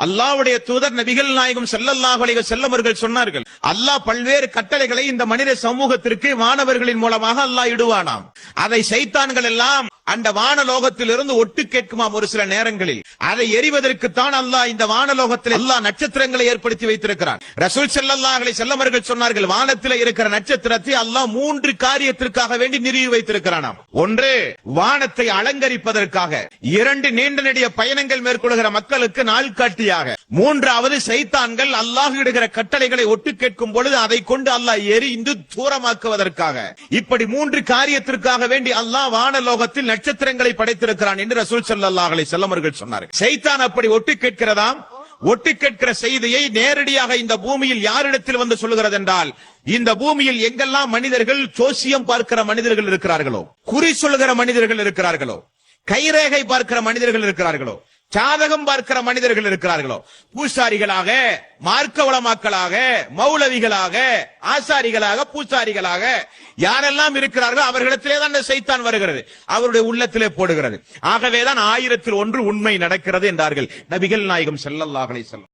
அல்லாஹ்வுடைய தூதர் நபிகள் நாயகம் ஸல்லல்லாஹு அலைஹி வஸல்லம் அவர்கள் சொன்னார்கள், அல்லாஹ் பல்வேறு கட்டளைகளை இந்த மனித சமூகத்திற்கு வானவர்களின் மூலமாக அல்லாஹ் இடுவானாம். அதை சைத்தான்கள் எல்லாம் அந்த வானலோகத்தில் இருந்து ஒட்டு கேட்குமாம். ஒரு சில நேரங்களில் அதை எறிவதற்குத்தான் அல்லாஹ் இந்த வானலோகத்தில் அல்லாஹ் நட்சத்திரங்களை ஏற்படுத்தி வைத்திருக்கிறான். ரசூல் ஸல்லல்லாஹு அலைஹி வஸல்லம் அவர்கள் சொன்னார்கள், வானத்தில் இருக்கிற நட்சத்திரத்தை அல்லாஹ் 3 காரியத்திற்காக வேண்டி நிறுவி வைத்திருக்கிறானாம். ஒன்று, வானத்தை அலங்கரிப்பதற்காக. 2, நீண்ட நெடிய பயணங்கள் மேற்கொள்கிற மக்களுக்கு நாள்காட்டியாக. 3வது, சைத்தான்கள் அல்லாஹ் இடுகிற கட்டளைகளை ஒட்டு கேட்கும் பொழுது அதை கொண்டு அல்லாஹ் எரிந்து தூரமாக்குவதற்காக. இப்படி 3 காரியத்திற்காக வேண்டி அல்லாஹ் வானலோகத்தில் நட்சத்திரங்களை படைத்திருக்கிறான் என்று ரசூல் ஸல்லல்லாஹு அலைஹி வஸல்லம் அவர்கள் சொன்னார்கள். சைத்தான் அப்படி ஒட்டு கேட்கிறதாம். ஒட்டு கேட்கிற செய்தியை நேரடியாக இந்த பூமியில் யாரிடத்தில் வந்து சொல்லுகிறது என்றால், இந்த பூமியில் எங்கெல்லாம் மனிதர்கள் ஜோசியம் பார்க்கிற மனிதர்கள் இருக்கிறார்களோ, குறி சொல்லுகிற மனிதர்கள் இருக்கிறார்களோ, கைரேகை பார்க்கிற மனிதர்கள் இருக்கிறார்களோ, ஜாதகம் பார்க்கிற மனிதர்கள் இருக்கிறார்களோ, பூசாரிகளாக, மார்க்க உலமாக்களாக, மௌலவிகளாக, ஆசாரிகளாக, பூசாரிகளாக யாரெல்லாம் இருக்கிறார்களோ அவர்களிடத்திலே தான் சைத்தான் வருகிறது, அவருடைய உள்ளத்திலே போடுகிறது. ஆகவேதான் 1000ல் 1 உண்மை நடக்கிறது என்றார்கள் நபிகள் நாயகம் ஸல்லல்லாஹு அலைஹி வஸல்லம்.